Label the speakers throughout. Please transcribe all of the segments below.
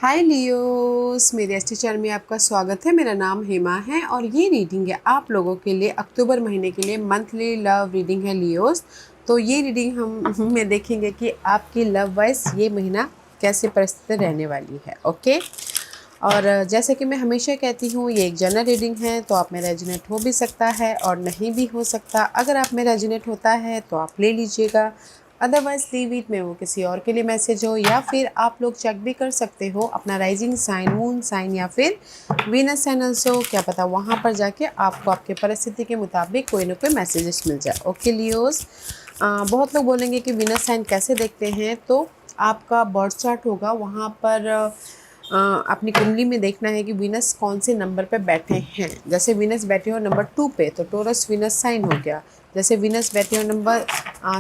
Speaker 1: हाय Leos, मेरे Estee channel में आपका स्वागत है। मेरा नाम हेमा है और ये रीडिंग है आप लोगों के लिए अक्टूबर महीने के लिए मंथली लव रीडिंग है लियोस। तो ये रीडिंग हम में देखेंगे कि आपकी लव वाइज ये महीना कैसे परिस्थिति रहने वाली है। ओके, और जैसे कि मैं हमेशा कहती हूँ ये एक जनरल रीडिंग है, तो आप में रेजोनेट हो भी सकता है और नहीं भी हो सकता। अगर आप में रेजोनेट होता है तो आप ले लीजिएगा, अदरवाइज लीव इट में वो किसी और के लिए मैसेज हो, या फिर आप लोग चेक भी कर सकते हो अपना राइजिंग साइन, मून साइन या फिर वीनस साइन ऑल्सो। क्या पता वहाँ पर जाके आपको आपके परिस्थिति के मुताबिक कोई ना कोई मैसेजेस मिल जाए। ओके लियोस, बहुत लोग बोलेंगे कि वीनस साइन कैसे देखते हैं, तो आपका बर्थ चार्ट होगा वहाँ पर अपनी कुंडली में देखना है कि वीनस कौन से नंबर पे बैठे हैं। जैसे वीनस बैठे हो नंबर 2 पे तो टोरस वीनस साइन हो गया। जैसे वीनस बैठे हो नंबर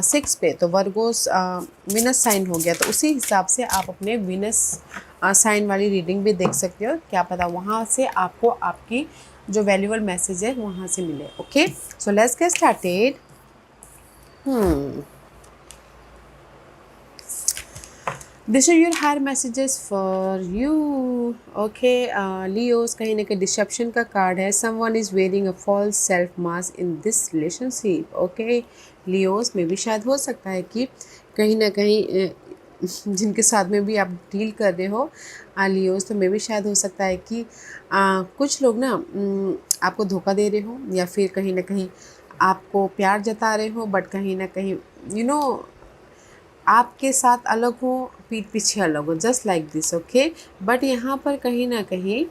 Speaker 1: 6 पे तो वर्गोस वीनस साइन हो गया। तो उसी हिसाब से आप अपने वीनस साइन वाली रीडिंग भी देख सकते हो। क्या पता वहाँ से आपको आपकी जो वैल्यूबल मैसेज है वहाँ से मिले। Okay, so let's get started. These are your higher messages for you. Okay, Leos, कहीं ना कहीं डिसेप्शन का कार्ड है. Someone is wearing a false self mask in this relationship. Okay, Leos में भी शायद हो सकता है कि कहीं ना कहीं जिनके साथ में भी आप डील कर रहे हो लियोस, तो में भी शायद हो सकता है कि कुछ लोग ना आपको धोखा दे रहे हो, या फिर कहीं ना कहीं आपको प्यार जता रहे हो, बट कहीं ना कहीं यू नो आपके साथ अलग हो, पीठ पीछे अलग हो, just like this. Okay, but यहाँ पर कहीं ना कहीं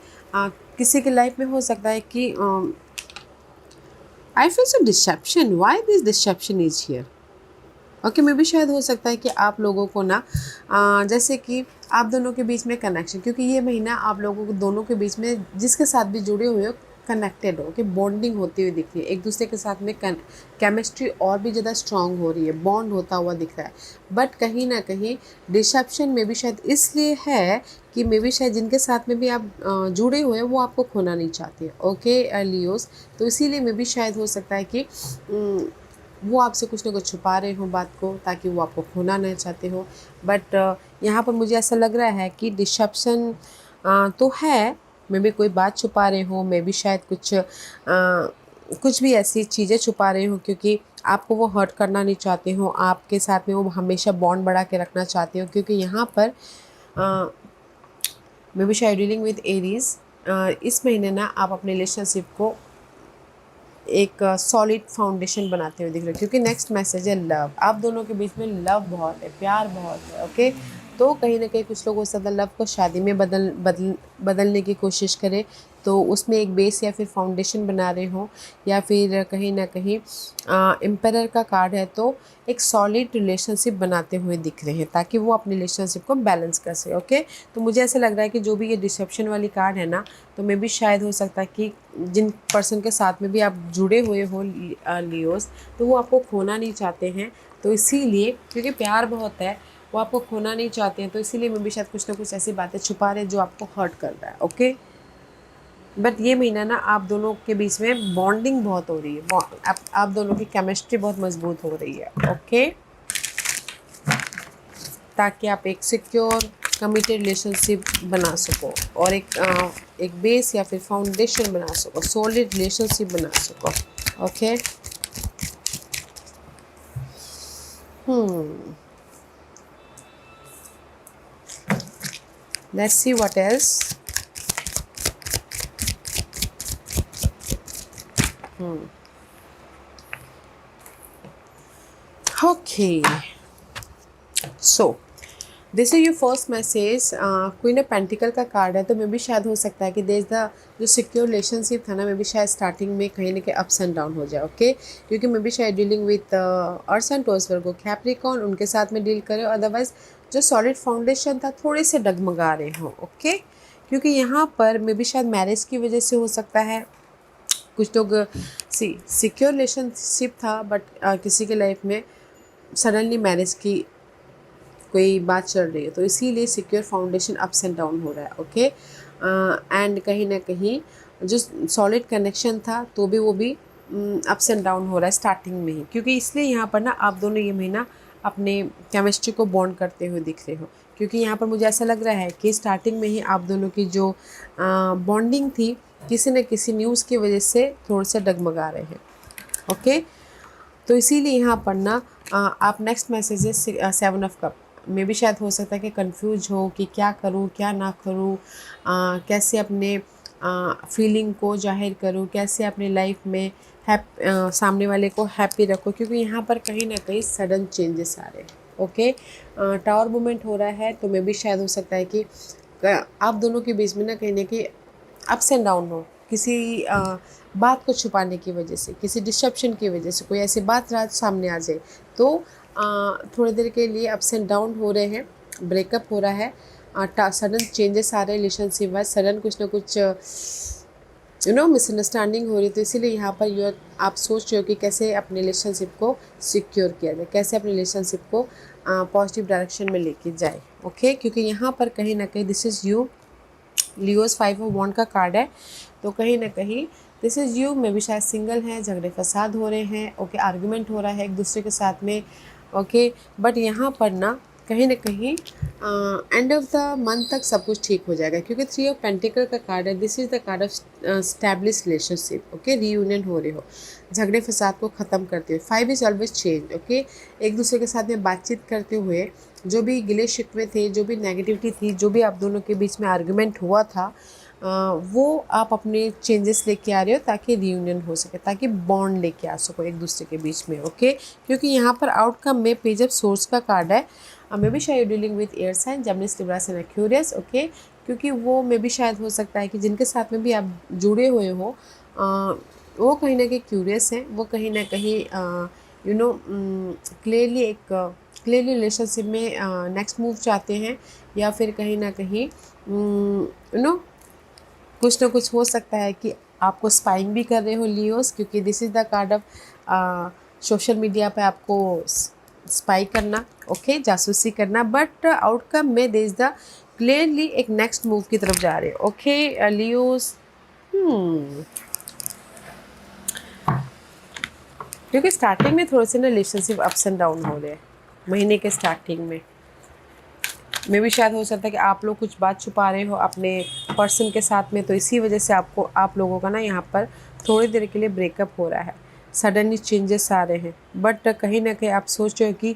Speaker 1: किसी के लाइफ में हो सकता है कि I feel so deception, why this deception is here. Okay, मे भी शायद हो सकता है कि आप लोगों को ना जैसे कि आप दोनों के बीच में कनेक्शन, क्योंकि ये महीना आप लोगों को दोनों के बीच में जिसके साथ भी जुड़े हुए हो कनेक्टेड हो, कि बॉन्डिंग होती हुई दिख रही है, एक दूसरे के साथ में केमिस्ट्री और भी ज़्यादा स्ट्रांग हो रही है, बॉन्ड होता हुआ दिख रहा है। बट कहीं ना कहीं डिसेप्शन में भी शायद इसलिए है कि मे भी शायद जिनके साथ में भी आप जुड़े हुए हैं वो आपको खोना नहीं चाहते। ओके लियोस, तो इसीलिए मे भी शायद हो सकता है कि वो आपसे कुछ ना कुछ छुपा रहे हो बात को, ताकि वो आपको खोना नहीं चाहते हो। बट यहाँ पर मुझे ऐसा लग रहा है कि डिसेप्शन तो है, मे भी कोई बात छुपा रहे हो, मे भी शायद कुछ भी ऐसी चीज़ें छुपा रहे हो, क्योंकि आपको वो हर्ट करना नहीं चाहते हो, आपके साथ में वो हमेशा बॉन्ड बढ़ा के रखना चाहते हो। क्योंकि यहाँ पर मे बी शायद डीलिंग विद एरीज, इस महीने ना आप अपने रिलेशनशिप को एक सॉलिड फाउंडेशन बनाते हुए दिख रहे हो, क्योंकि नेक्स्ट मैसेज है लव। आप दोनों के बीच में लव बहुत है, प्यार बहुत है। ओके, तो कहीं ना कहीं कुछ लोग हो सकता है लव को शादी में बदलने की कोशिश करें, तो उसमें एक बेस या फिर फाउंडेशन बना रहे हो, या फिर कहीं ना कहीं एम्परर का कार्ड है तो एक सॉलिड रिलेशनशिप बनाते हुए दिख रहे हैं, ताकि वो अपने रिलेशनशिप को बैलेंस कर सके। ओके, तो मुझे ऐसा लग रहा है कि जो भी ये डिसेप्शन वाली कार्ड है ना, तो मे भी शायद हो सकता है कि जिन पर्सन के साथ में भी आप जुड़े हुए हो लियोस, तो वो आपको खोना नहीं चाहते हैं। तो इसीलिए, क्योंकि प्यार बहुत है, वो आपको खोना नहीं चाहते हैं, तो इसीलिए मैं भी शायद कुछ ना कुछ ऐसी बातें छुपा रहे हैं जो आपको हर्ट कर रहा है। ओके, बट ये महीना ना आप दोनों के बीच में बॉन्डिंग बहुत हो रही है, आप दोनों की केमिस्ट्री बहुत मजबूत हो रही है। ओके, ताकि आप एक सिक्योर कमिटेड रिलेशनशिप बना सको, और एक बेस या फिर फाउंडेशन बना सको, सॉलिड रिलेशनशिप बना सको। Okay, let's see what else. Okay, so this is your first message. Queen of pentacle का कार्ड है, तो मे भी शायद हो सकता है कि देश द जो सिक्योर रिलेशनशिप था ना, मे भी शायद स्टार्टिंग में कहीं ना कहीं अप्स एंड डाउन हो जाए। ओके, क्योंकि मे भी शायद dealing with earth and Taurus Virgo Capricorn, उनके साथ में डील करें, अदरवाइज जो सॉलिड फाउंडेशन था थोड़े से डगमगा रहे हो। ओके, क्योंकि यहाँ पर मे भी शायद मैरिज की वजह से हो सकता है कुछ लोग सिक्योर रिलेशनशिप था, बट किसी के लाइफ में सडनली मैरिज की कोई बात चल रही है, तो इसीलिए secure foundation ups and down हो रहा है। ओके, एंड कहीं ना कहीं जो सॉलिड कनेक्शन था तो भी वो भी अप्स एंड डाउन हो रहा है स्टार्टिंग में ही, क्योंकि इसलिए यहाँ पर ना आप दोनों ये महीना अपने केमिस्ट्री को बॉन्ड करते हुए दिख रहे हो, क्योंकि यहाँ पर मुझे ऐसा लग रहा है कि स्टार्टिंग में ही आप दोनों की जो बॉन्डिंग थी किसी न किसी न्यूज़ की वजह से थोड़ा सा डगमगा रहे हैं। ओके, तो इसीलिए यहाँ पर ना आप नेक्स्ट मैसेजेस 7 ऑफ कप में भी शायद हो सकता है कि कंफ्यूज हो कि क्या करूँ क्या ना करूँ, कैसे अपने फीलिंग को जाहिर करूँ, कैसे अपनी लाइफ में सामने वाले को हैप्पी रखो, क्योंकि यहाँ पर कहीं ना कहीं सडन चेंजेस आ रहे हैं। ओके, टावर मूवमेंट हो रहा है, तो मैं भी शायद हो सकता है कि आप दोनों के बीच में ना कहीं अप्स एंड डाउन हो, किसी बात को छुपाने की वजह से, किसी डिस्ट्रप्शन की वजह से कोई ऐसी बात रात सामने आ जाए, तो थोड़ी देर के लिए अप्स एंड डाउन हो रहे हैं, ब्रेकअप हो रहा है, सडन चेंजेस आ रहे हैं रिलेशनशिप में, सडन कुछ ना कुछ मिसअंडरस्टैंडिंग हो रही। तो इसीलिए यहाँ पर आप सोच रहे हो कि कैसे अपने रिलेशनशिप को सिक्योर किया जाए, कैसे अपने रिलेशनशिप को पॉजिटिव डायरेक्शन में लेके जाए। ओके, क्योंकि यहाँ पर कहीं ना कहीं this is you, Leos 5 of wand का कार्ड है, तो कहीं ना कहीं दिस इज़ यू में भी शायद सिंगल हैं, झगड़े फसाद हो रहे हैं। ओके, आर्गुमेंट हो रहा है एक दूसरे के साथ में। ओके, बट यहाँ पर ना कहीं एंड ऑफ द मंथ तक सब कुछ ठीक हो जाएगा, क्योंकि 3 ऑफ पेंटिकल का कार्ड है। This is the card of establish relationship. Okay, reunion हो रहे हो, झगड़े फसाद को ख़त्म करते हुए। 5 इज़ ऑलवेज चेंज। ओके, एक दूसरे के साथ में बातचीत करते हुए जो भी गिले शिकवे थे, जो भी नेगेटिविटी थी, जो भी आप दोनों के बीच में आर्गुमेंट हुआ था, वो आप अपने चेंजेस लेके आ रहे हो ताकि रीयूनियन हो सके, ताकि बॉन्ड लेके आ सको एक दूसरे के बीच में। ओके, क्योंकि यहाँ पर आउटकम में पेज ऑफ सोर्स का कार्ड है। मे बी शायद dealing with air sign, Gemini, Libra and Aquarius. Okay, क्योंकि वो मे भी शायद हो सकता है कि जिनके साथ में भी आप जुड़े हुए हो वो कहीं ना कहीं क्यूरियस हैं, वो कहीं ना कहीं क्लियरली रिलेशनशिप में नेक्स्ट मूव चाहते हैं, या फिर कहीं ना कहीं कुछ ना कुछ हो सकता है कि आपको स्पाइंग भी कर रहे हो लियोस, क्योंकि this is the card of social media पे आपको स्पाई करना। ओके, जासूसी करना, बट आउटकम में देर इज़ द क्लियरली एक नेक्स्ट मूव की तरफ जा रहे हो। ओके लियोस, क्योंकि स्टार्टिंग में थोड़े से ना रिलेशनशिप अप्स एंड डाउन हो रहे हैं महीने के स्टार्टिंग में भी शायद हो सकता है कि आप लोग कुछ बात छुपा रहे हो अपने पर्सन के साथ में, तो इसी वजह से आप लोगों का ना यहाँ पर थोड़ी देर के लिए ब्रेकअप हो रहा है, सडनली चेंजेस आ रहे हैं। बट कहीं ना कहीं आप सोच रहे हो कि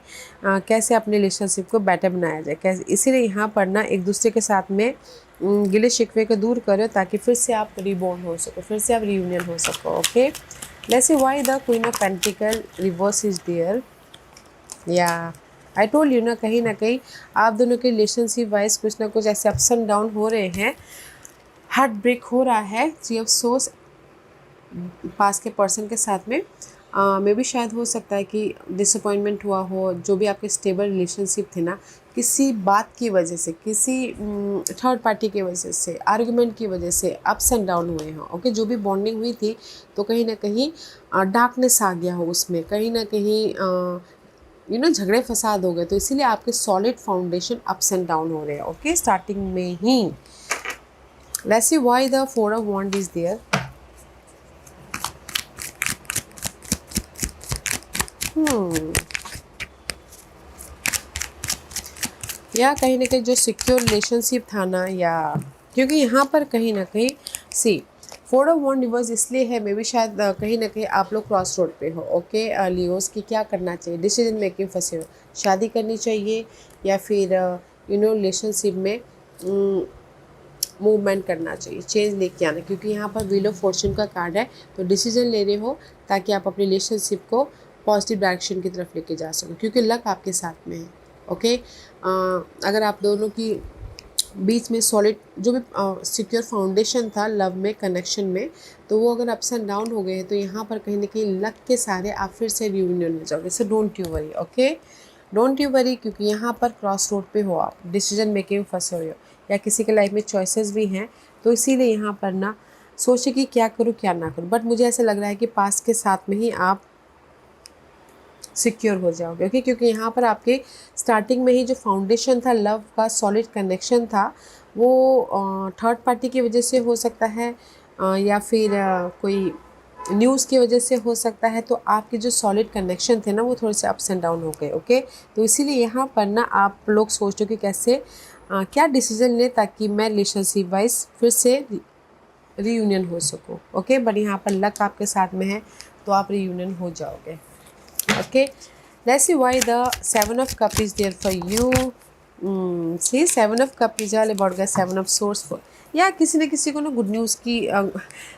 Speaker 1: कैसे अपने रिलेशनशिप को बेटर बनाया जाए, कैसे, इसीलिए यहाँ पर ना एक दूसरे के साथ में गिले शिकवे को दूर करो ताकि फिर से आप रिबॉर्न हो सको, फिर से आप रियूनियन हो सको। Okay, let's see why the queen of pentacles reverse is there. या आई टोल्ड यू ना कहीं आप दोनों के रिलेशनशिप वाइज कुछ ना कुछ ऐसे अप्स एंड डाउन हो रहे हैं, हार्ट ब्रेक हो रहा है। 3 ऑफ सोर्स पास के पर्सन के साथ में मे भी शायद हो सकता है कि डिसअपॉइंटमेंट हुआ हो, जो भी आपके स्टेबल रिलेशनशिप थे ना, किसी बात की वजह से, किसी थर्ड पार्टी की वजह से, आर्गुमेंट की वजह से अप्स एंड डाउन हुए हैं। ओके, जो भी बॉन्डिंग हुई थी तो कहीं ना कहीं डार्कनेस आ गया हो उसमें, कहीं ना कहीं झगड़े फसाद हो गए, तो इसीलिए आपके solid foundation ups and down हो रहे हैं। ओके, स्टार्टिंग में ही। Let's see why the 4 of wand is there. या कहीं ना कहीं जो सिक्योर रिलेशनशिप था ना, या क्योंकि यहाँ पर कहीं ना कहीं 4 ऑफ वॉन्ड रिवर्स इसलिए है, मे भी शायद कहीं ना कहीं आप लोग क्रॉस रोड पे हो। ओके लियोस, की क्या करना चाहिए, डिसीजन मेकिंग फंसे हो, शादी करनी चाहिए या फिर रिलेशनशिप में मूवमेंट करना चाहिए, चेंज लेके आना, क्योंकि यहाँ पर व्हील ऑफ फॉर्च्यून का कार्ड है। तो डिसीजन ले रहे हो ताकि आप अपनी रिलेशनशिप को पॉजिटिव डायरेक्शन की तरफ लेके जा सको, क्योंकि लक आपके साथ में है। ओके, अगर आप दोनों की बीच में सॉलिड जो भी सिक्योर फाउंडेशन था लव में, कनेक्शन में, तो वो अगर अप्स एंड डाउन हो गए हैं, तो यहाँ पर कहीं ना कहीं लक के सारे आप फिर से रियूनियन हो जाओगे। So don't you worry. Okay, don't you worry, क्योंकि यहाँ पर क्रॉस रोड पे हो आप, डिसीजन मेकिंग फंसे हुए हो, या किसी के लाइफ में चॉइसेस भी हैं, तो इसीलिए यहाँ पर ना सोचे कि क्या करूँ क्या ना करूँ। बट मुझे ऐसा लग रहा है कि पास्ट के साथ में ही आप सिक्योर हो जाओगे। ओके, क्योंकि यहाँ पर आपके स्टार्टिंग में ही जो फाउंडेशन था लव का, सॉलिड कनेक्शन था, वो थर्ड पार्टी की वजह से हो सकता है, या फिर कोई न्यूज़ की वजह से हो सकता है, तो आपके जो सॉलिड कनेक्शन थे ना वो थोड़े से अप्स एंड डाउन हो गए। ओके, तो इसीलिए यहाँ पर ना आप लोग सोचो कि कैसे क्या डिसीजन लें ताकि मैं रिलेशनशिप वाइज फिर से रीयूनियन हो सकूँ। ओके, बट यहाँ पर लक आपके साथ में है तो आप रीयूनियन हो जाओगे। Okay, let's see why the 7 of cup is there for you. See 7 of cup is all about the 7 of swords for, या किसी न किसी को ना गुड न्यूज़ की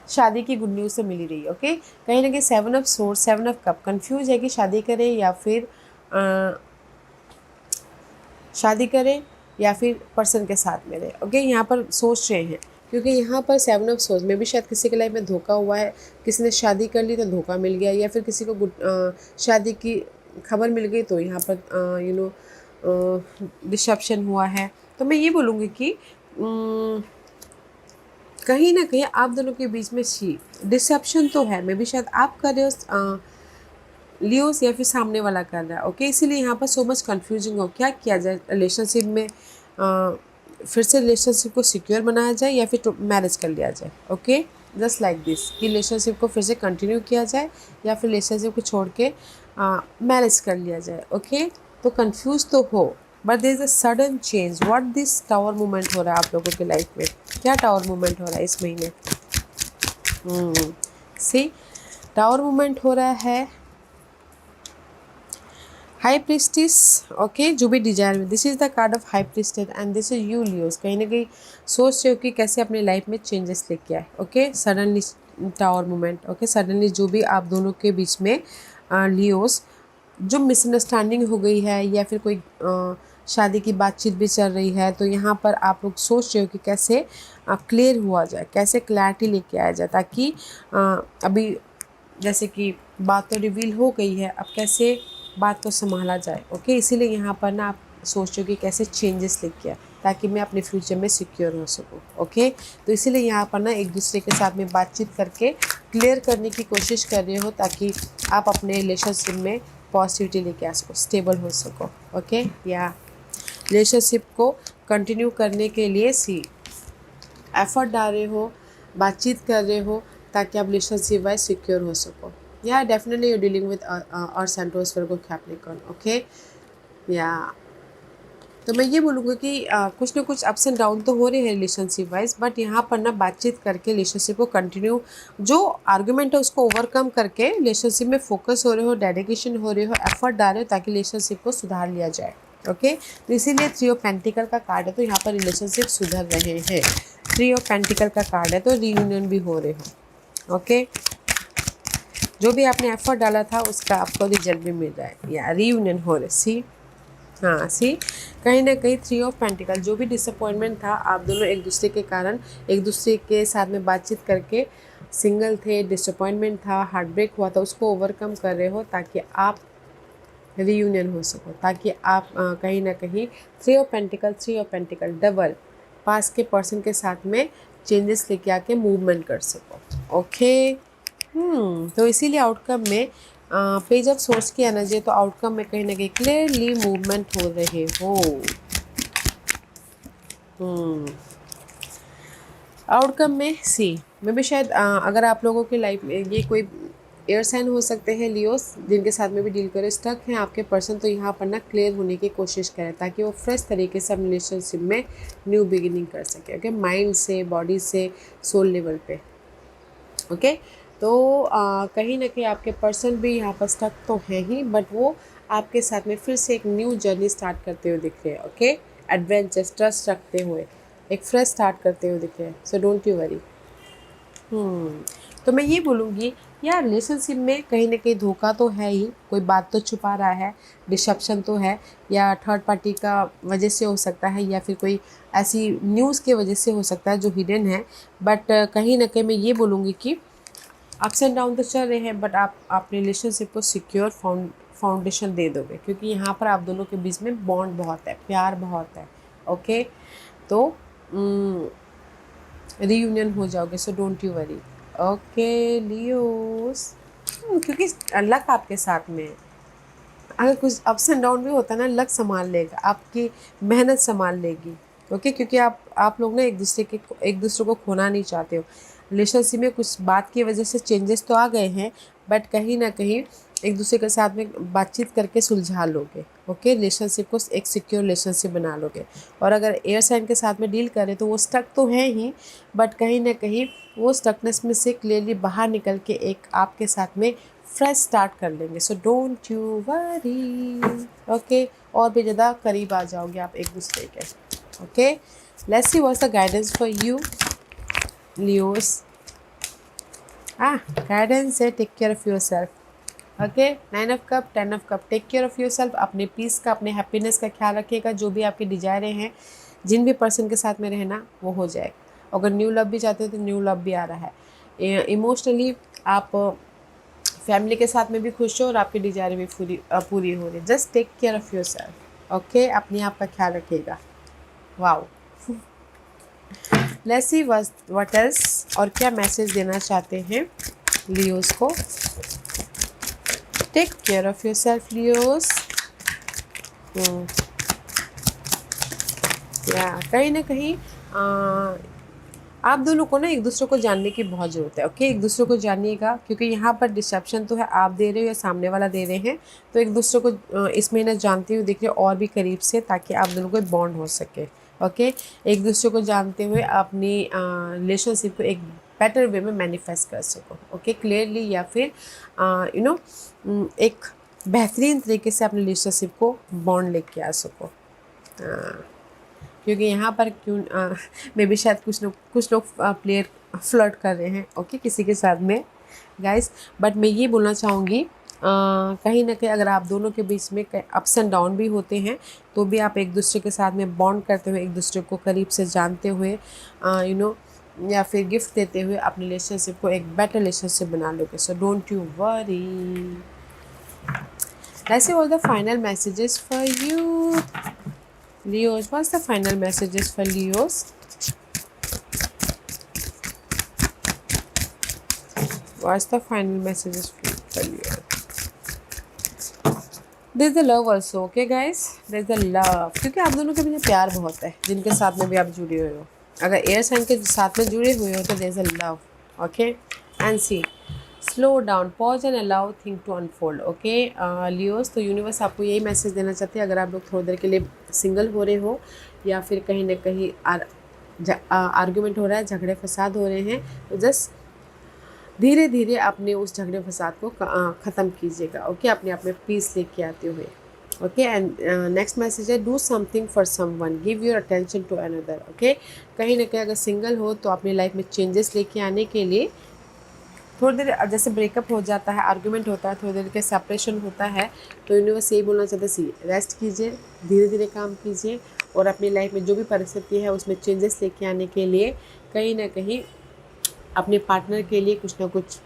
Speaker 1: शादी की गुड न्यूज़ से मिली रही है। ओके, कहीं ना कहीं 7 of source 7 of cup confuse है कि शादी करें या फिर शादी करें या फिर पर्सन के साथ में रहे। ओके, यहाँ पर सोच रहे हैं क्योंकि यहाँ पर 7 ऑफ सोर्स में भी शायद किसी के लाइफ में धोखा हुआ है, किसी ने शादी कर ली तो धोखा मिल गया, या फिर किसी को शादी की खबर मिल गई तो यहाँ पर डिसरप्शन हुआ है। तो मैं ये बोलूँगी कि कहीं ना कहीं आप दोनों के बीच में डिसरप्शन तो है, मे भी शायद आप कर रहे हो लियोस या फिर सामने वाला कर रहा है। ओके, इसीलिए यहाँ पर सो मच कन्फ्यूजिंग हो क्या किया जाए रिलेशनशिप में, फिर से रिलेशनशिप को सिक्योर बनाया जाए या फिर मैरिज कर लिया जाए। ओके, जस्ट लाइक दिस कि रिलेशनशिप को फिर से कंटिन्यू किया जाए या फिर रिलेशनशिप को छोड़ के मैरिज कर लिया जाए। ओके, तो कंफ्यूज तो हो, but there is a sudden change. What this tower movement हो रहा है आप लोगों के लाइफ में, क्या टावर मूवमेंट हो रहा है इस महीने? सी टावर मूवमेंट हो रहा है हाई प्रिस्टिस। ओके, जो भी डिजायर में, this is the card of high priestess and this is you Leos. कहीं ना कहीं सोच रहे हो कि कैसे अपने लाइफ में चेंजेस लेके आए। Okay, suddenly tower movement. Okay, suddenly जो भी आप दोनों के बीच में लियोस जो मिसअंडरस्टैंडिंग हो गई है या फिर कोई शादी की बातचीत भी चल रही है, तो यहाँ पर आप लोग सोच रहे हो कि कैसे क्लियर हुआ जाए, कैसे क्लैरिटी लेके आया जाए, ताकि अभी जैसे कि बात तो रिवील हो गई है, अब कैसे बात को संभाला जाए। ओके, इसीलिए यहाँ पर ना आप सोचो कि कैसे चेंजेस लेके आए ताकि मैं अपने फ्यूचर में सिक्योर हो सकूँ। ओके, तो इसीलिए यहाँ पर ना एक दूसरे के साथ में बातचीत करके क्लियर करने की कोशिश कर रहे हो ताकि आप अपने रिलेशनशिप में पॉजिटिविटी लेके आ सको, स्टेबल हो सको। ओके, या रिलेशनशिप को कंटिन्यू करने के लिए एफर्ट डाल रहे हो, बातचीत कर रहे हो ताकि आप रिलेशनशिप वाइज सिक्योर हो सको। या डेफिनेटली यू डीलिंग विद और सेंटोस वर्गो कैप्रिकॉर्न। ओके, या तो मैं ये बोलूँगा कि कुछ ना कुछ अप्स एंड डाउन तो हो रहे हैं रिलेशनशिप वाइज, बट यहाँ पर ना बातचीत करके रिलेशनशिप को कंटिन्यू, जो आर्गुमेंट है उसको ओवरकम करके रिलेशनशिप में फोकस हो रहे हो, डेडिकेशन हो रहे हो, एफर्ट डाल रहे हो ताकि रिलेशनशिप को सुधार लिया जाए। ओके, तो इसीलिए 3 ऑफ पेंटिकल का कार्ड है, तो यहाँ पर रिलेशनशिप सुधर रहे हैं। 3 ऑफ पेंटिकल का कार्ड है तो रीयूनियन भी हो रहे हो। ओके, जो भी आपने एफर्ट डाला था उसका आपको रिजल्ट भी मिल रहा है, या रीयूनियन हो रहे। सी हाँ, सी कहीं ना कहीं 3 ऑफ पेंटिकल, जो भी डिसअपॉइंटमेंट था, आप दोनों एक दूसरे के कारण एक दूसरे के साथ में बातचीत करके सिंगल थे, डिसअपॉइंटमेंट था, हार्ट ब्रेक हुआ था, उसको ओवरकम कर रहे हो ताकि आप रीयूनियन हो सको, ताकि आप कहीं ना कहीं 3 ऑफ पेंटिकल डबल पास के पर्सन के साथ में चेंजेस लेके आके मूवमेंट कर सको। ओके, तो इसीलिए आउटकम में पेज ऑफ सोर्स की एनर्जी है, तो आउटकम में कहीं ना कहीं क्लियरली मूवमेंट हो रहे हो। आउटकम में में भी शायद अगर आप लोगों की लाइफ में ये कोई एयर साइन हो सकते हैं लियोस, जिनके साथ में भी डील करें, स्टक हैं आपके पर्सन, तो यहाँ पर ना क्लियर होने की कोशिश करें ताकि वो फ्रेश तरीके से अपने रिलेशनशिप में न्यू बिगिनिंग कर सके। ओके, माइंड से, बॉडी से, सोल लेवल पे। ओके, तो कहीं ना कहीं आपके पर्सन भी यहाँ पर स्टक तो है ही, बट वो आपके साथ में फिर से एक न्यू जर्नी स्टार्ट करते हुए दिख रहे हैं। ओके, एडवेंचर, ट्रस्ट रखते हुए एक फ्रेश स्टार्ट करते हुए दिख रहे हैं, सो डोंट यू वरी। तो मैं ये बोलूँगी यार, रिलेशनशिप में कहीं ना कहीं धोखा तो है ही, कोई बात तो छुपा रहा है, डिसरप्शन तो है, या थर्ड पार्टी का वजह से हो सकता है, या फिर कोई ऐसी न्यूज़ के वजह से हो सकता है जो हिडन है, बट कहीं ना कहीं मैं ये बोलूँगी कि अप्स एंड डाउन तो चल रहे हैं, बट आप अपने रिलेशनशिप को सिक्योर फाउंडेशन दे दोगे, क्योंकि यहाँ पर आप दोनों के बीच में बॉन्ड बहुत है, प्यार बहुत है। ओके, तो रीयूनियन हो जाओगे, so don't you worry. Okay Leos, क्योंकि लक आपके साथ में है। अगर कुछ अप्स एंड डाउन भी होता है ना, लक संभाल लेगा, आपकी मेहनत संभाल लेगी। ओके, क्योंकि आप लोग ना एक दूसरे को खोना नहीं चाहते हो। रिलेशनशिप में कुछ बात की वजह से चेंजेस तो आ गए हैं, बट कहीं ना कहीं एक दूसरे के साथ में बातचीत करके सुलझा लोगे। ओके, रिलेशनशिप को एक सिक्योर रिलेशनशिप बना लोगे। और अगर एयर साइन के साथ में डील करें तो वो स्टक तो है ही, बट कहीं ना कहीं वो स्टकनेस में से क्लियरली बाहर निकल के एक आपके साथ में फ्रेश स्टार्ट कर लेंगे। So don't you worry. Okay, और भी ज़्यादा करीब आ जाओगे आप एक दूसरे के। Okay, let's see what's the guidance for you Leos. Guidance है take care of yourself. Okay, 9 of cup, 10 of cup, take care of yourself. अपने पीस का, अपने हैप्पीनेस का ख्याल रखिएगा। जो भी आपके डिजायरें हैं, जिन भी पर्सन के साथ में रहना, वो हो जाएगा। अगर न्यू लव भी चाहते हो तो न्यू लव भी आ रहा है। इमोशनली आप फैमिली के साथ में भी खुश हो और आपकी डिजायर भी पूरी हो रही है। Just take care of yourself. Okay, अपने आप का ख्याल रखिएगा। Wow, let's see what else, और क्या मैसेज देना चाहते हैं लियोस को। Take care of yourself Leos. या कहीं ना कहीं आप दोनों को ना एक दूसरे को जानने की बहुत ज़रूरत है। ओके, एक दूसरे को जानिएगा, क्योंकि यहाँ पर डिसेप्शन तो है, आप दे रहे हो या सामने वाला दे रहे हैं। तो एक दूसरे को इस महीने जानते हुए देखिए और भी करीब से, ताकि आप दोनों को बॉन्ड हो सके। ओके, एक दूसरे को जानते हुए अपनी रिलेशनशिप को एक बेटर वे में मैनिफेस्ट कर सको। ओके, क्लियरली, या फिर एक बेहतरीन तरीके से अपने रिलेशनशिप को बॉन्ड लेके आ सको। क्योंकि यहाँ पर मे भी शायद कुछ लोग प्लेयर फ्लर्ट कर रहे हैं। ओके, किसी के साथ में गाइस, बट मैं ये बोलना चाहूँगी कहीं ना कहीं अगर आप दोनों के बीच में अप्स एंड डाउन भी होते हैं, तो भी आप एक दूसरे के साथ में बॉन्ड करते हुए, एक दूसरे को करीब से जानते हुए या फिर गिफ्ट देते हुए अपने रिलेशनशिप को एक बेटर रिलेशनशिप बना लोगे। So don't you worry. Let's see all the final messages for you, Leos. What's the final messages for Leos? What's the final messages for Leos? There's the love also, okay guys? There's the love, क्योंकि आप दोनों के बीच प्यार बहुत है, जिनके साथ में भी आप जुड़े हुए हो। अगर एयर साइन के साथ में जुड़े हुए हो तो there's a love, okay? And see, slow down, pause and allow thing to unfold. Okay Leos, तो यूनिवर्स आपको यही मैसेज देना चाहते हैं। अगर आप लोग थोड़ी देर के लिए सिंगल हो रहे हो, या फिर कहीं ना कहीं आर्ग्यूमेंट हो रहा है, झगड़े फसाद हो रहे हैं, तो जस्ट धीरे धीरे अपने उस झगड़े फसाद को ख़त्म कीजिएगा। ओके, अपने आप में पीस लेके आते हुए। ओके, एंड नेक्स्ट मैसेज है do something for someone, give your attention to another. Okay, कहीं ना कहीं अगर सिंगल हो तो अपनी लाइफ में चेंजेस लेके आने के लिए थोड़ी देर, जैसे ब्रेकअप हो जाता है, आर्गुमेंट होता है, थोड़ी देर के सेपरेशन होता है, तो यूनिवर्स यही बोलना चाहते सी, रेस्ट कीजिए, धीरे धीरे काम कीजिए, और अपनी लाइफ में जो भी परिस्थिति है उसमें चेंजेस लेके आने के लिए कहीं ना कहीं अपने पार्टनर के लिए कुछ ना कुछ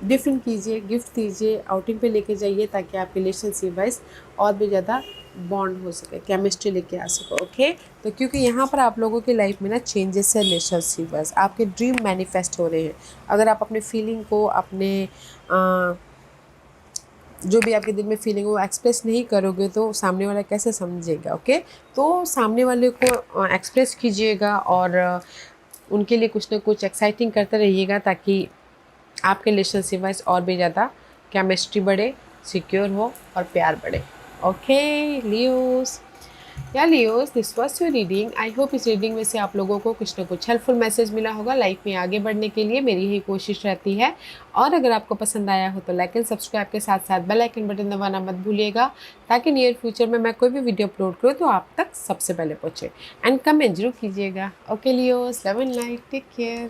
Speaker 1: डिफरेंट कीजिए, गिफ्ट दीजिए, आउटिंग पे लेके जाइए, ताकि आपके रिलेशनशिप वाइज और भी ज़्यादा बॉन्ड हो सके, केमिस्ट्री लेके आ सको। ओके, तो क्योंकि यहाँ पर आप लोगों की लाइफ में ना चेंजेस है रिलेशनशिप वाइज, आपके ड्रीम मैनिफेस्ट हो रहे हैं। अगर आप अपने फीलिंग को, अपने जो भी आपके दिल में फीलिंग वो एक्सप्रेस नहीं करोगे तो सामने वाला कैसे समझेगा। ओके, तो सामने वाले को एक्सप्रेस कीजिएगा और उनके लिए कुछ ना कुछ एक्साइटिंग करते रहिएगा, ताकि आपके रिलेशनशिप वाइज और भी ज़्यादा केमिस्ट्री बढ़े, सिक्योर हो और प्यार बढ़े। ओके लियोस, या Leos, this was your reading. I hope इस रीडिंग में से आप लोगों को कुछ ना कुछ हेल्पफुल मैसेज मिला होगा। लाइफ में आगे बढ़ने के लिए मेरी यही कोशिश रहती है। और अगर आपको पसंद आया हो तो लाइक एंड सब्सक्राइब के साथ साथ बेल आइकन बटन दबाना मत भूलिएगा, ताकि नियर फ्यूचर में मैं कोई भी वीडियो अपलोड करूँ तो आप तक सबसे पहले पहुँचे। एंड कमेंट जरूर कीजिएगा। Okay Leos, love and light, take care.